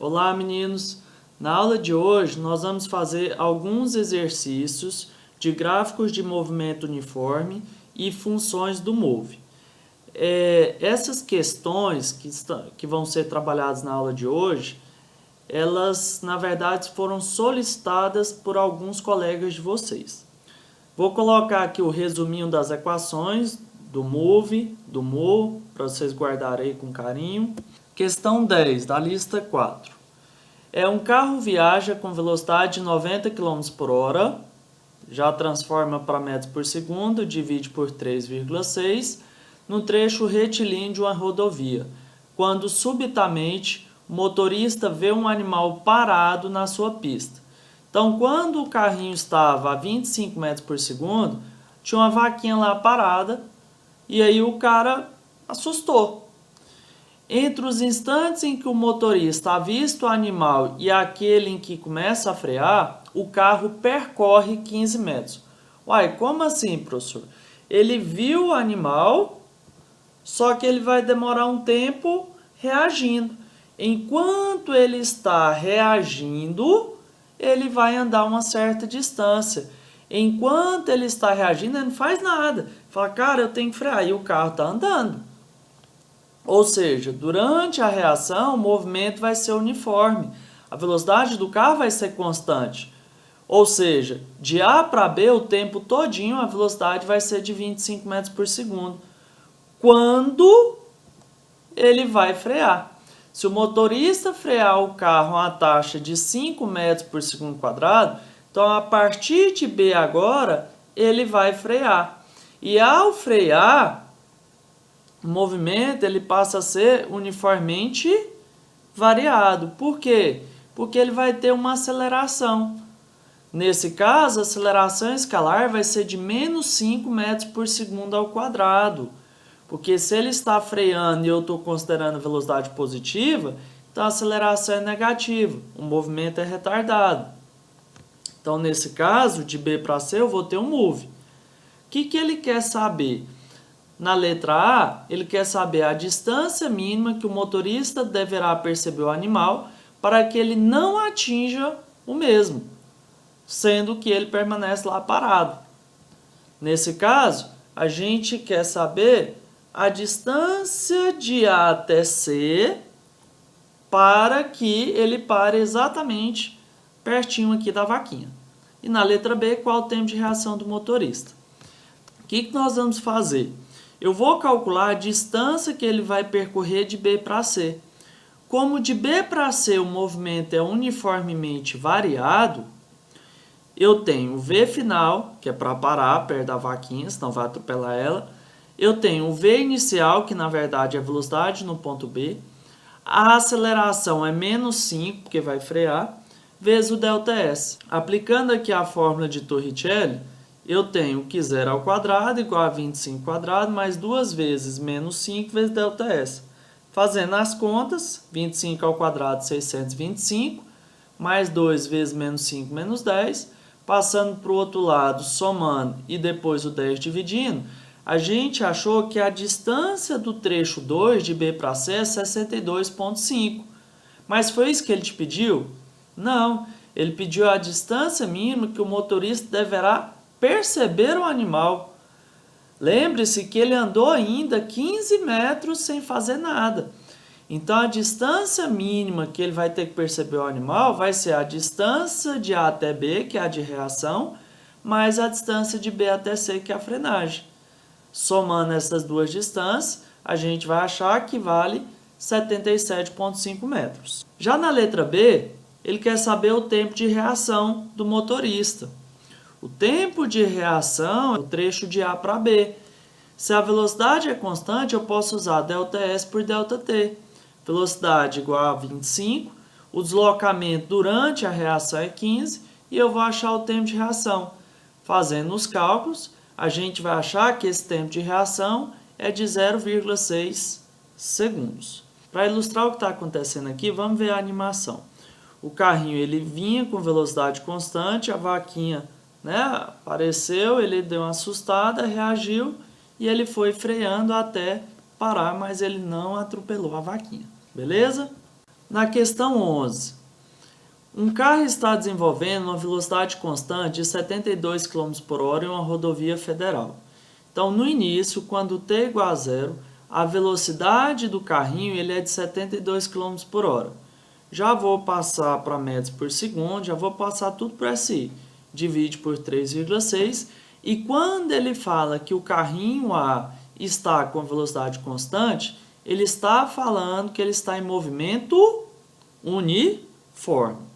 Olá, meninos! Na aula de hoje, nós vamos fazer alguns exercícios de gráficos de movimento uniforme e funções do MOVE. Essas questões que vão ser trabalhadas na aula de hoje, elas, na verdade, foram solicitadas por alguns colegas de vocês. Vou colocar aqui o resuminho das equações do MOVE, do MO, para vocês guardarem aí com carinho. Questão 10, da lista 4. Um carro viaja com velocidade de 90 km por hora, já transforma para metros por segundo, divide por 3,6, no trecho retilíneo de uma rodovia, quando subitamente o motorista vê um animal parado na sua pista. Então, quando o carrinho estava a 25 metros por segundo, tinha uma vaquinha lá parada, e aí o cara assustou. Entre os instantes em que o motorista avista o animal e aquele em que começa a frear, o carro percorre 15 metros. Uai, como assim, professor? Ele viu o animal, só que ele vai demorar um tempo reagindo. Enquanto ele está reagindo, ele vai andar uma certa distância. Enquanto ele está reagindo, ele não faz nada. Fala, cara, eu tenho que frear. E o carro está andando. Ou seja, durante a reação, o movimento vai ser uniforme. A velocidade do carro vai ser constante. Ou seja, de A para B, o tempo todinho, a velocidade vai ser de 25 metros por segundo. Quando ele vai frear. Se o motorista frear o carro a uma taxa de 5 metros por segundo quadrado, então a partir de B agora, ele vai frear. E ao frear, o movimento ele passa a ser uniformemente variado. Por quê? Porque ele vai ter uma aceleração. Nesse caso, a aceleração escalar vai ser de menos 5 metros por segundo ao quadrado. Porque se ele está freando e eu estou considerando velocidade positiva, então a aceleração é negativa, o movimento é retardado. Então, nesse caso, de B para C, eu vou ter um MOVE. O que ele quer saber? Na letra A, ele quer saber a distância mínima que o motorista deverá perceber o animal para que ele não atinja o mesmo, sendo que ele permanece lá parado. Nesse caso, a gente quer saber a distância de A até C para que ele pare exatamente pertinho aqui da vaquinha. E na letra B, qual o tempo de reação do motorista? O que nós vamos fazer? Eu vou calcular a distância que ele vai percorrer de B para C. Como de B para C o movimento é uniformemente variado, eu tenho o V final, que é para parar perto da vaquinha, senão vai atropelar ela. Eu tenho o V inicial, que na verdade é a velocidade no ponto B. A aceleração é menos 5, porque vai frear, vezes o ΔS. Aplicando aqui a fórmula de Torricelli, eu tenho que 0 ao quadrado igual a 25 quadrado mais 2 vezes menos 5 vezes ΔS. Fazendo as contas, 25 ao quadrado, 625, mais 2 vezes menos 5, menos 10. Passando para o outro lado, somando e depois o 10 dividindo, a gente achou que a distância do trecho 2 de B para C é 62,5. Mas foi isso que ele te pediu? Não, ele pediu a distância mínima que o motorista deverá perceber o animal. Lembre-se que ele andou ainda 15 metros sem fazer nada. Então, a distância mínima que ele vai ter que perceber o animal vai ser a distância de A até B, que é a de reação, mais a distância de B até C, que é a frenagem. Somando essas duas distâncias, a gente vai achar que vale 77,5 metros. Já na letra B, ele quer saber o tempo de reação do motorista. O tempo de reação é o trecho de A para B. Se a velocidade é constante, eu posso usar ΔS por ΔT. Velocidade igual a 25, o deslocamento durante a reação é 15 e eu vou achar o tempo de reação. Fazendo os cálculos, a gente vai achar que esse tempo de reação é de 0,6 segundos. Para ilustrar o que está acontecendo aqui, vamos ver a animação. O carrinho ele vinha com velocidade constante, a vaquinha apareceu, ele deu uma assustada, reagiu e ele foi freando até parar, mas ele não atropelou a vaquinha. Beleza? Na questão 11, um carro está desenvolvendo uma velocidade constante de 72 km por hora em uma rodovia federal. Então, no início, quando t é igual a zero, a velocidade do carrinho ele é de 72 km por hora. Já vou passar para metros por segundo, já vou passar tudo para SI. Divide por 3,6. E quando ele fala que o carrinho A está com velocidade constante, ele está falando que ele está em movimento uniforme.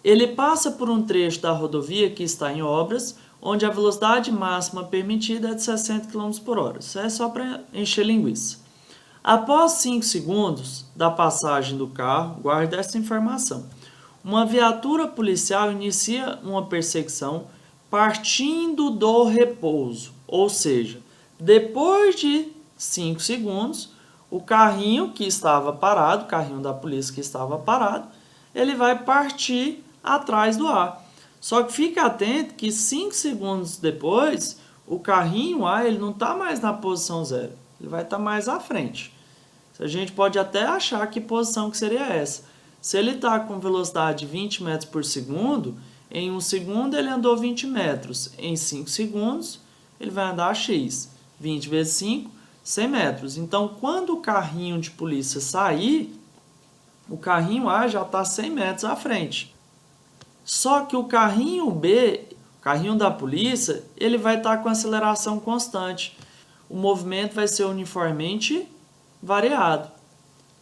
Ele passa por um trecho da rodovia que está em obras, onde a velocidade máxima permitida é de 60 km por hora. Isso é só para encher linguiça. Após 5 segundos da passagem do carro, guarde essa informação. Uma viatura policial inicia uma perseguição partindo do repouso. Ou seja, depois de 5 segundos, o carrinho que estava parado, o carrinho da polícia que estava parado, ele vai partir atrás do A. Só que fique atento que 5 segundos depois, o carrinho A ele não está mais na posição 0. Ele vai estar mais à frente. A gente pode até achar que posição que seria essa. Se ele está com velocidade de 20 metros por segundo, em 1 segundo ele andou 20 metros. Em 5 segundos, ele vai andar X. 20 vezes 5, 100 metros. Então, quando o carrinho de polícia sair, o carrinho A já está 100 metros à frente. Só que o carrinho B, o carrinho da polícia, ele vai estar com aceleração constante. O movimento vai ser uniformemente variado.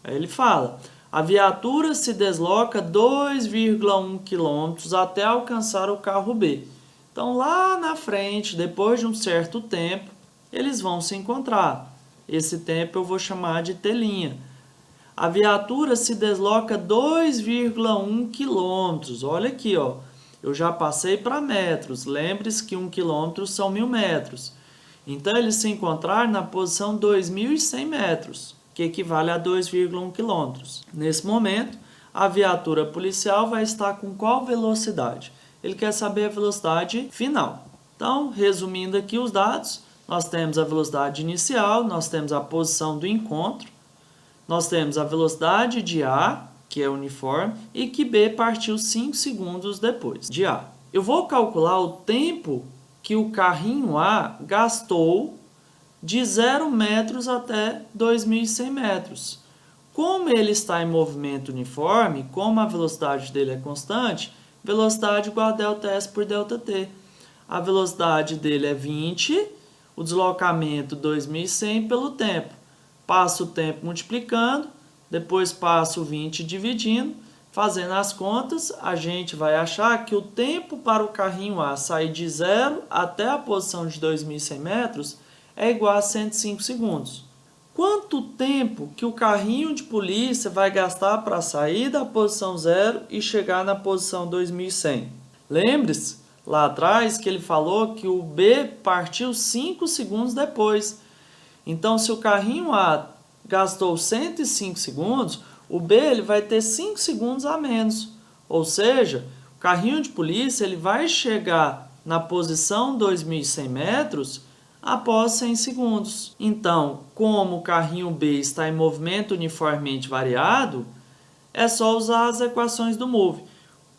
Aí ele fala, a viatura se desloca 2,1 km até alcançar o carro B. Então, lá na frente, depois de um certo tempo, eles vão se encontrar. Esse tempo eu vou chamar de T'. A viatura se desloca 2,1 km. Olha aqui, ó. Eu já passei para metros. Lembre-se que 1 km são 1.000 metros. Então, eles se encontraram na posição 2.100 metros, que equivale a 2,1 km. Nesse momento, a viatura policial vai estar com qual velocidade? Ele quer saber a velocidade final. Então, resumindo aqui os dados, nós temos a velocidade inicial, nós temos a posição do encontro, nós temos a velocidade de A, que é uniforme, e que B partiu 5 segundos depois de A. Eu vou calcular o tempo que o carrinho A gastou de 0 metros até 2.100 metros. Como ele está em movimento uniforme, como a velocidade dele é constante, velocidade igual a ΔS por ΔT. A velocidade dele é 20, o deslocamento 2.100 pelo tempo. Passo o tempo multiplicando, depois passo o 20 dividindo. Fazendo as contas, a gente vai achar que o tempo para o carrinho A sair de 0 até a posição de 2.100 metros é igual a 105 segundos. Quanto tempo que o carrinho de polícia vai gastar para sair da posição 0 e chegar na posição 2.100? Lembre-se, lá atrás, que ele falou que o B partiu 5 segundos depois. Então, se o carrinho A gastou 105 segundos, o B ele vai ter 5 segundos a menos. Ou seja, o carrinho de polícia ele vai chegar na posição 2.100 metros após 100 segundos. Então, como o carrinho B está em movimento uniformemente variado, é só usar as equações do MOVE.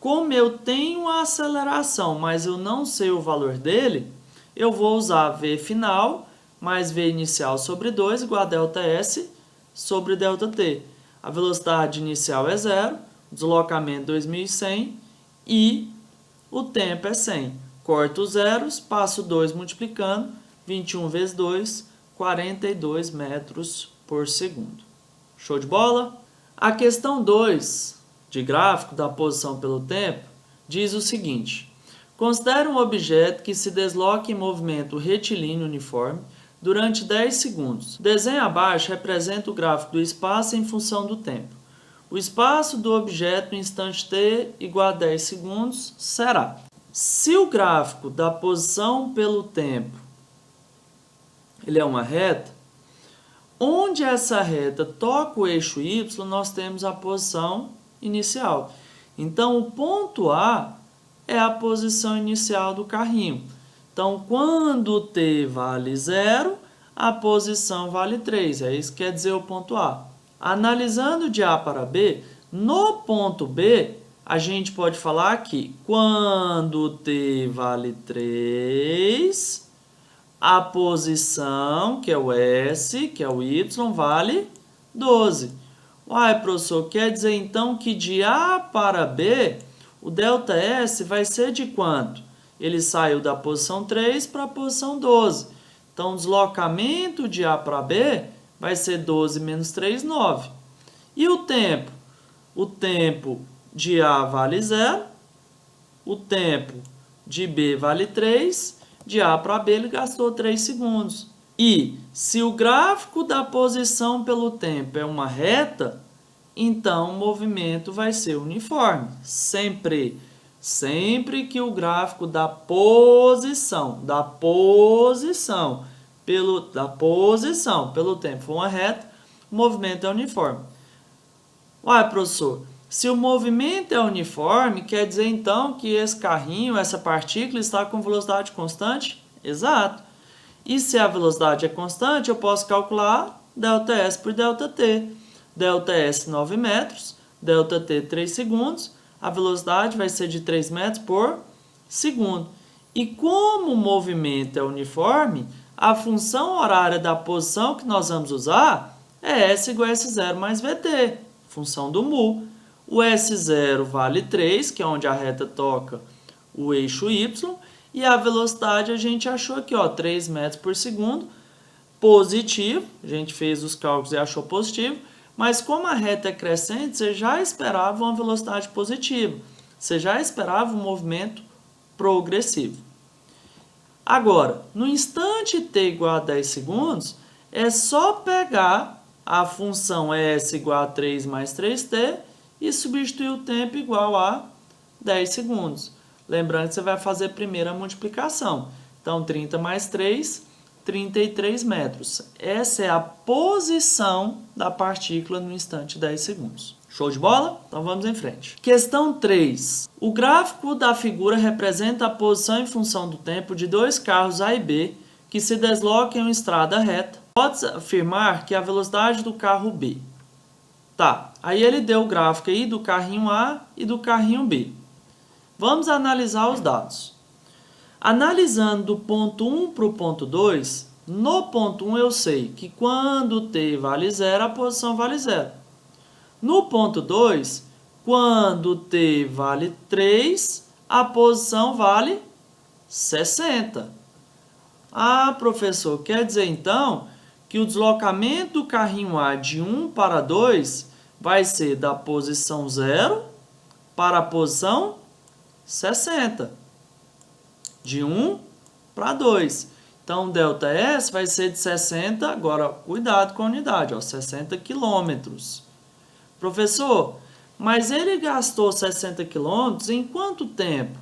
Como eu tenho a aceleração, mas eu não sei o valor dele, eu vou usar V final mais V inicial sobre 2 igual a ΔS sobre ΔT. A velocidade inicial é 0, o deslocamento 2.100 e o tempo é 100. Corto os zeros, passo 2 multiplicando, 21 vezes 2, 42 metros por segundo. Show de bola? A questão 2 de gráfico da posição pelo tempo diz o seguinte: considere um objeto que se desloca em movimento retilíneo uniforme durante 10 segundos. O desenho abaixo representa o gráfico do espaço em função do tempo. O espaço do objeto no instante t igual a 10 segundos será: se o gráfico da posição pelo tempo ele é uma reta, onde essa reta toca o eixo y, nós temos a posição inicial. Então, o ponto A é a posição inicial do carrinho. Então, quando t vale 0, a posição vale 3. É isso que quer dizer o ponto A. Analisando de A para B, no ponto B, a gente pode falar que quando t vale 3, a posição, que é o S, que é o Y, vale 12. Uai, professor, quer dizer então que de A para B, o ΔS vai ser de quanto? Ele saiu da posição 3 para a posição 12. Então, o deslocamento de A para B vai ser 12 menos 3, 9. E o tempo? O tempo de A vale 0, o tempo de B vale 3, de A para B ele gastou 3 segundos. E se o gráfico da posição pelo tempo é uma reta, então o movimento vai ser uniforme. Sempre que o gráfico da posição pelo tempo for uma reta, o movimento é uniforme. Uai, professor, se o movimento é uniforme, quer dizer então que esse carrinho, essa partícula está com velocidade constante? Exato. E se a velocidade é constante, eu posso calcular ΔS por ΔT. ΔS 9 metros, ΔT 3 segundos, a velocidade vai ser de 3 metros por segundo. E como o movimento é uniforme, a função horária da posição que nós vamos usar é S igual a S0 mais VT, função do mu. O S0 vale 3, que é onde a reta toca o eixo Y, e a velocidade a gente achou aqui, ó, 3 metros por segundo, positivo, a gente fez os cálculos e achou positivo, mas como a reta é crescente, você já esperava uma velocidade positiva, você já esperava um movimento progressivo. Agora, no instante t igual a 10 segundos, é só pegar a função S igual a 3 mais 3t e substituir o tempo igual a 10 segundos. Lembrando que você vai fazer primeiro a multiplicação. Então, 30 mais 3, 33 metros. Essa é a posição da partícula no instante 10 segundos. Show de bola? Então vamos em frente. Questão 3. O gráfico da figura representa a posição em função do tempo de dois carros A e B que se deslocam em uma estrada reta. Pode afirmar que a velocidade do carro B. Tá, aí ele deu o gráfico aí do carrinho A e do carrinho B. Vamos analisar os dados. Analisando do ponto 1 para o ponto 2, no ponto 1 eu sei que quando t vale 0, a posição vale 0. No ponto 2, quando t vale 3, a posição vale 60. Ah, professor, quer dizer então que o deslocamento do carrinho A de 1 para 2 vai ser da posição 0 para a posição 60. De 1 para 2. Então, ΔS vai ser de 60, agora cuidado com a unidade, ó, 60 quilômetros. Professor, mas ele gastou 60 quilômetros em quanto tempo?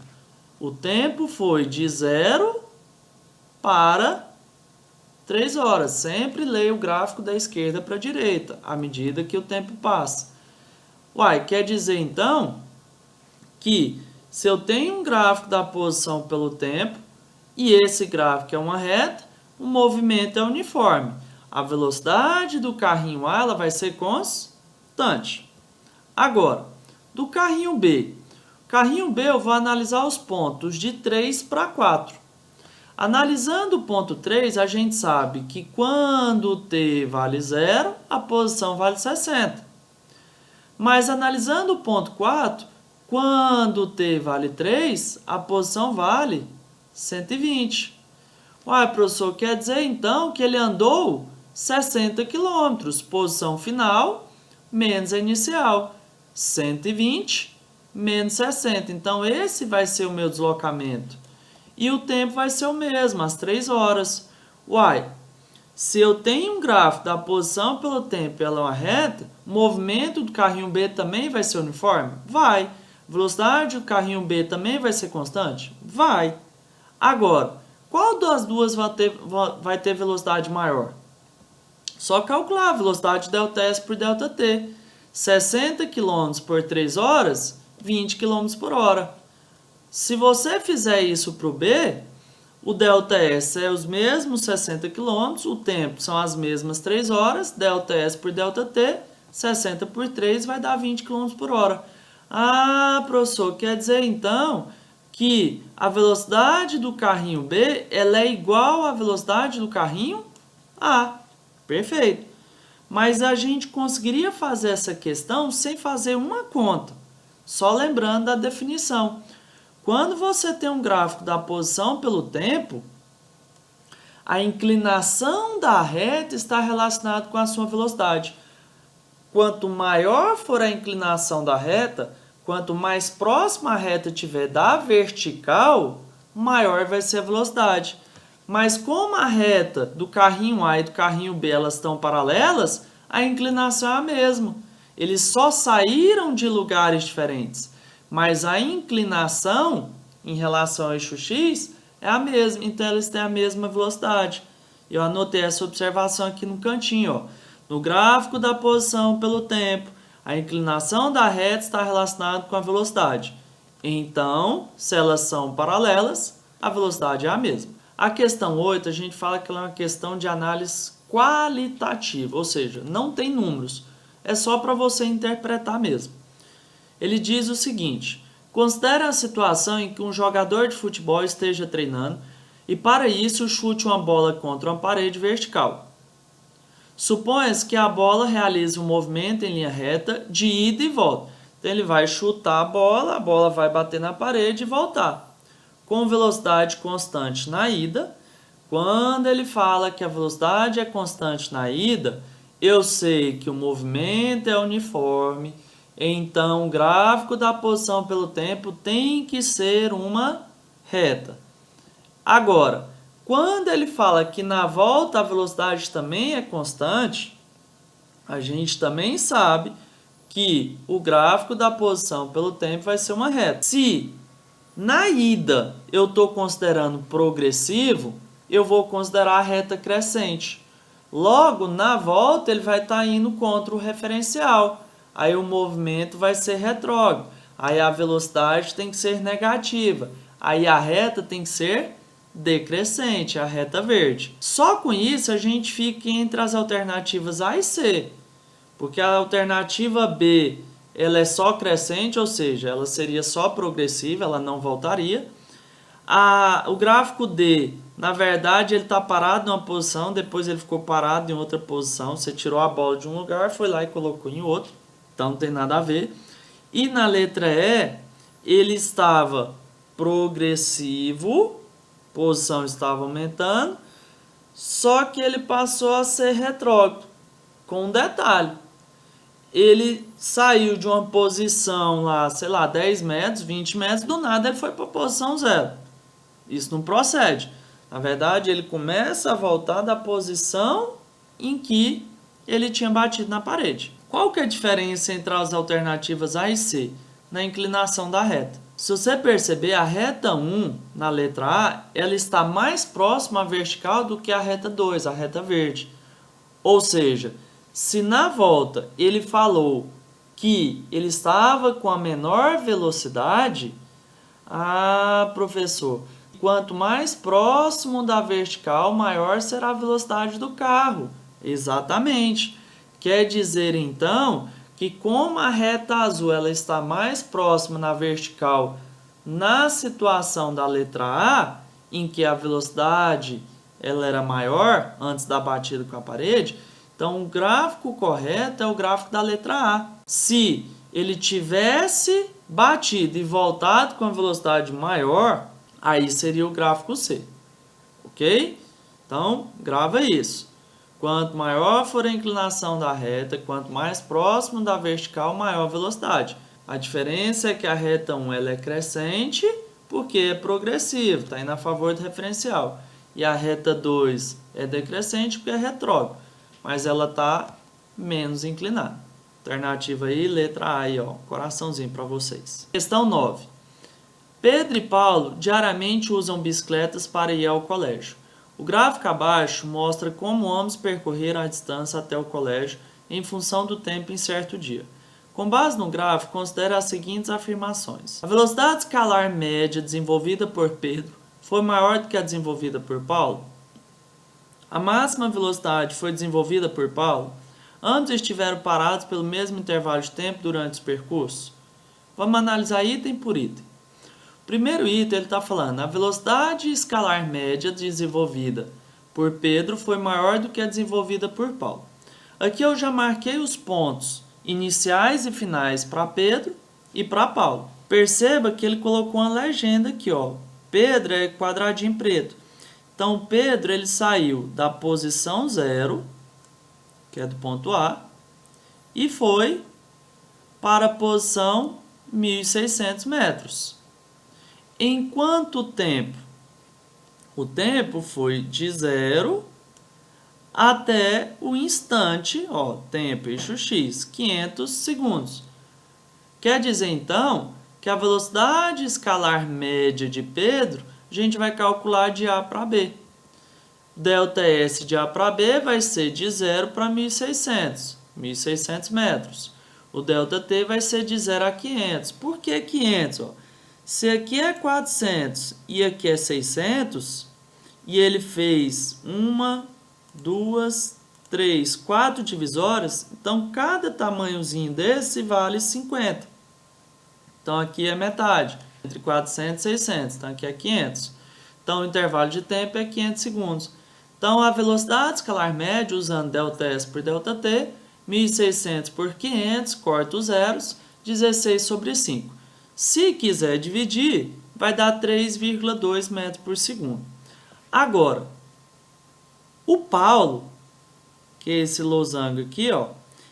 O tempo foi de 0 para 3 horas. Sempre leia o gráfico da esquerda para a direita, à medida que o tempo passa. Uai, quer dizer então que se eu tenho um gráfico da posição pelo tempo e esse gráfico é uma reta, o movimento é uniforme. A velocidade do carrinho A ela vai ser constante. Agora, do carrinho B. Carrinho B eu vou analisar os pontos de 3 para 4. Analisando o ponto 3, a gente sabe que quando t vale 0, a posição vale 60. Mas analisando o ponto 4, quando t vale 3, a posição vale 120. Uai, professor, quer dizer então que ele andou 60 km, posição final menos a inicial. 120 menos 60. Então, esse vai ser o meu deslocamento. E o tempo vai ser o mesmo, as 3 horas. Uai, se eu tenho um gráfico da posição pelo tempo e ela é uma reta, o movimento do carrinho B também vai ser uniforme? Vai. Velocidade do carrinho B também vai ser constante? Vai. Agora, qual das duas vai ter velocidade maior? Só calcular a velocidade ΔS por ΔT. 60 km por 3 horas, 20 km por hora. Se você fizer isso para o B, o ΔS é os mesmos 60 km, o tempo são as mesmas 3 horas, ΔS por ΔT, 60 por 3 vai dar 20 km por hora. Ah, professor, quer dizer então que a velocidade do carrinho B ela é igual à velocidade do carrinho A. Perfeito. Mas a gente conseguiria fazer essa questão sem fazer uma conta. Só lembrando da definição. Quando você tem um gráfico da posição pelo tempo, a inclinação da reta está relacionada com a sua velocidade. Quanto maior for a inclinação da reta, quanto mais próxima a reta estiver da vertical, maior vai ser a velocidade. Mas como a reta do carrinho A e do carrinho B elas estão paralelas, a inclinação é a mesma. Eles só saíram de lugares diferentes, mas a inclinação em relação ao eixo X é a mesma, então eles têm a mesma velocidade. Eu anotei essa observação aqui no cantinho, ó. No gráfico da posição pelo tempo, a inclinação da reta está relacionada com a velocidade. Então, se elas são paralelas, a velocidade é a mesma. A questão 8, a gente fala que ela é uma questão de análise qualitativa, ou seja, não tem números, é só para você interpretar mesmo. Ele diz o seguinte: considere a situação em que um jogador de futebol esteja treinando e para isso chute uma bola contra uma parede vertical. Suponha-se que a bola realize um movimento em linha reta de ida e volta. Então ele vai chutar a bola vai bater na parede e voltar. Com velocidade constante na ida. Quando ele fala que a velocidade é constante na ida, eu sei que o movimento é uniforme. Então o gráfico da posição pelo tempo tem que ser uma reta. Agora, quando ele fala que na volta a velocidade também é constante, a gente também sabe que o gráfico da posição pelo tempo vai ser uma reta. Se na ida eu estou considerando progressivo, eu vou considerar a reta crescente. Logo, na volta ele vai estar indo contra o referencial. Aí o movimento vai ser retrógrado. Aí a velocidade tem que ser negativa. Aí a reta tem que ser decrescente, a reta verde. Só com isso a gente fica entre as alternativas A e C, porque a alternativa B ela é só crescente, ou seja, ela seria só progressiva, ela não voltaria. O gráfico D, na verdade, ele está parado em uma posição, depois ele ficou parado em outra posição. Você tirou a bola de um lugar, foi lá e colocou em outro, então não tem nada a ver. E na letra E, ele estava progressivo, posição estava aumentando, só que ele passou a ser retrógrado, com um detalhe. Ele saiu de uma posição lá, sei lá, 10 metros, 20 metros, do nada ele foi para a posição 0. Isso não procede. Na verdade, ele começa a voltar da posição em que ele tinha batido na parede. Qual que é a diferença entre as alternativas A e C? Na inclinação da reta. Se você perceber, a reta 1, na letra A, ela está mais próxima à vertical do que a reta 2, a reta verde. Ou seja, se na volta ele falou que ele estava com a menor velocidade, professor, quanto mais próximo da vertical, maior será a velocidade do carro. Exatamente. Quer dizer, então, que como a reta azul ela está mais próxima na vertical na situação da letra A, em que a velocidade ela era maior antes da batida com a parede, então o gráfico correto é o gráfico da letra A. Se ele tivesse batido e voltado com a velocidade maior, aí seria o gráfico C. Ok? Então, grava isso. Quanto maior for a inclinação da reta, quanto mais próximo da vertical, maior a velocidade. A diferença é que a reta 1 ela é crescente porque é progressiva, está indo a favor do referencial. E a reta 2 é decrescente porque é retrógrado, mas ela está menos inclinada. Alternativa aí, letra A aí, ó, coraçãozinho para vocês. Questão 9. Pedro e Paulo diariamente usam bicicletas para ir ao colégio. O gráfico abaixo mostra como ambos percorreram a distância até o colégio em função do tempo em certo dia. Com base no gráfico, considere as seguintes afirmações. A velocidade escalar média desenvolvida por Pedro foi maior do que a desenvolvida por Paulo? A máxima velocidade foi desenvolvida por Paulo? Ambos estiveram parados pelo mesmo intervalo de tempo durante os percursos? Vamos analisar item por item. Primeiro item, ele está falando, a velocidade escalar média desenvolvida por Pedro foi maior do que a desenvolvida por Paulo. Aqui eu já marquei os pontos iniciais e finais para Pedro e para Paulo. Perceba que ele colocou uma legenda aqui, ó. Pedro é quadradinho preto. Então, Pedro ele saiu da posição 0, que é do ponto A, e foi para a posição 1.600 metros. Em quanto tempo? O tempo foi de 0 até o instante, ó, tempo eixo x, 500 segundos. Quer dizer, então, que a velocidade escalar média de Pedro, a gente vai calcular de A para B. ΔS de A para B vai ser de 0 para 1.600 metros. O ΔT vai ser de 0 a 500. Por que 500? Ó? Se aqui é 400 e aqui é 600, e ele fez 1, 2, 3, 4 divisórias, então cada tamanhozinho desse vale 50. Então aqui é metade, entre 400 e 600, então aqui é 500. Então o intervalo de tempo é 500 segundos. Então a velocidade escalar média, usando ΔS por ΔT, 1.600 por 500, corta os zeros, 16 sobre 5. Se quiser dividir, vai dar 3,2 metros por segundo. Agora, o Paulo, que é esse losango aqui, ó,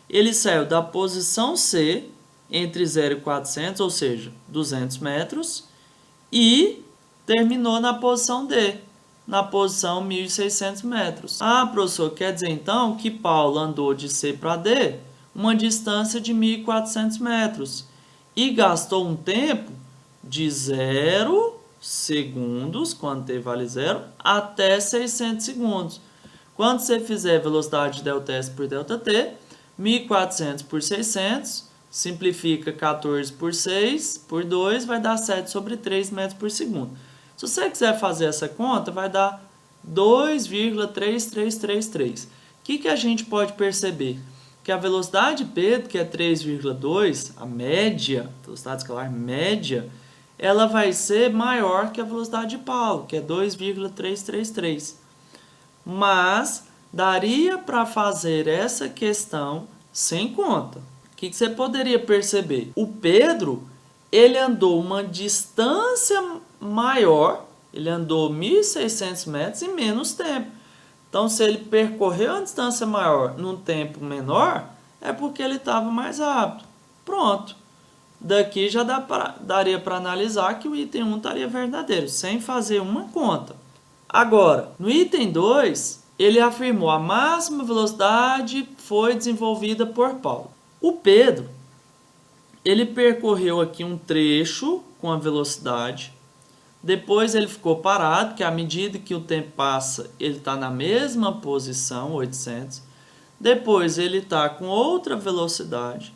ele saiu da posição C, entre 0 e 400, ou seja, 200 metros, e terminou na posição D, na posição 1.600 metros. Ah, professor, quer dizer então que Paulo andou de C para D uma distância de 1.400 metros e gastou um tempo de 0 segundos, quando t vale 0, até 600 segundos. Quando você fizer velocidade de ΔS por ΔT, 1.400 por 600, simplifica 14 por 6 por 2, vai dar 7 sobre 3 metros por segundo. Se você quiser fazer essa conta, vai dar 2,3333. O que a gente pode perceber? Que a velocidade de Pedro, que é 3,2, a média, a velocidade escalar média, ela vai ser maior que a velocidade de Paulo, que é 2,333. Mas daria para fazer essa questão sem conta. O que você poderia perceber? O Pedro, ele andou uma distância maior, ele andou 1.600 metros em menos tempo. Então, se ele percorreu uma distância maior num tempo menor, é porque ele estava mais rápido. Pronto. Daqui já daria para analisar que o item 1 estaria verdadeiro, sem fazer uma conta. Agora, no item 2, ele afirmou a máxima velocidade foi desenvolvida por Paulo. O Pedro, ele percorreu aqui um trecho com a velocidade, depois ele ficou parado, que à medida que o tempo passa, ele está na mesma posição, 800. Depois ele está com outra velocidade.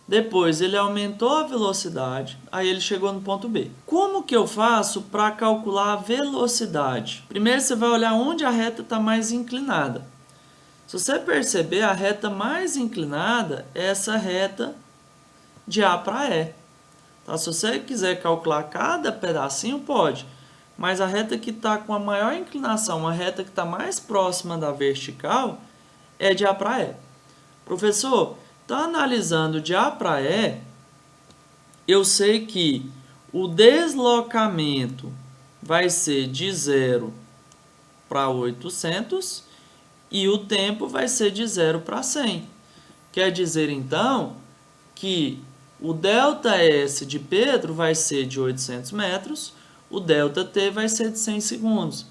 Depois ele aumentou a velocidade, aí ele chegou no ponto B. Como que eu faço para calcular a velocidade? Primeiro você vai olhar onde a reta está mais inclinada. Se você perceber, a reta mais inclinada é essa reta de A para E. Tá? Se você quiser calcular cada pedacinho, pode. Mas a reta que está com a maior inclinação, a reta que está mais próxima da vertical, é de A para E. Professor, então analisando de A para E, eu sei que o deslocamento vai ser de 0 para 800 e o tempo vai ser de 0 para 100. Quer dizer, então, que o ΔS de Pedro vai ser de 800 metros, o ΔT vai ser de 100 segundos.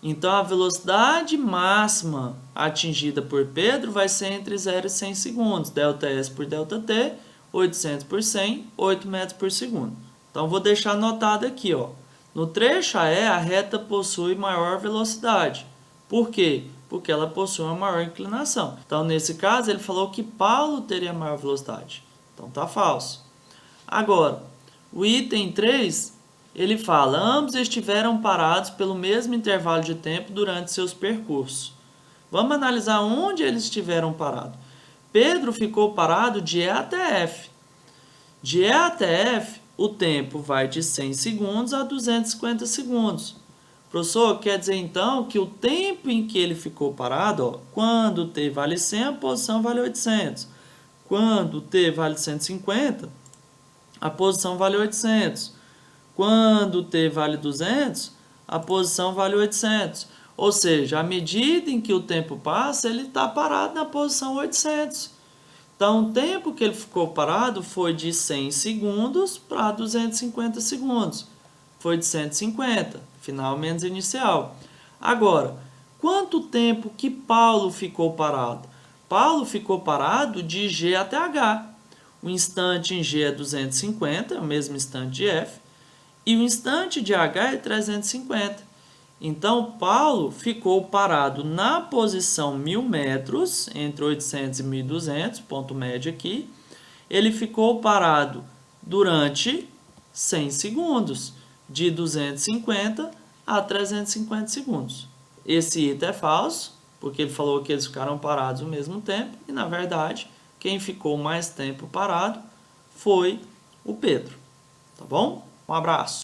Então, a velocidade máxima atingida por Pedro vai ser entre 0 e 100 segundos. ΔS por ΔT, 800 por 100, 8 metros por segundo. Então, vou deixar anotado aqui, ó. No trecho AE, a reta possui maior velocidade. Por quê? Porque ela possui uma maior inclinação. Então, nesse caso, ele falou que Paulo teria maior velocidade. Então, tá falso. Agora, o item 3, ele fala, ambos estiveram parados pelo mesmo intervalo de tempo durante seus percursos. Vamos analisar onde eles estiveram parados. Pedro ficou parado de E até F. De E até F, o tempo vai de 100 segundos a 250 segundos. Professor, quer dizer então que o tempo em que ele ficou parado, ó, quando t vale 100, a posição vale 800. Quando t vale 150, a posição vale 800. Quando t vale 200, a posição vale 800. Ou seja, à medida em que o tempo passa, ele está parado na posição 800. Então, o tempo que ele ficou parado foi de 100 segundos para 250 segundos. Foi de 150, final menos inicial. Agora, quanto tempo que Paulo ficou parado? Paulo ficou parado de G até H. O instante em G é 250, é o mesmo instante de F, e o instante de H é 350. Então, Paulo ficou parado na posição 1000 metros, entre 800 e 1200, ponto médio aqui. Ele ficou parado durante 100 segundos, de 250 a 350 segundos. Esse item é falso, porque ele falou que eles ficaram parados ao mesmo tempo, e na verdade, quem ficou mais tempo parado foi o Pedro. Tá bom? Um abraço.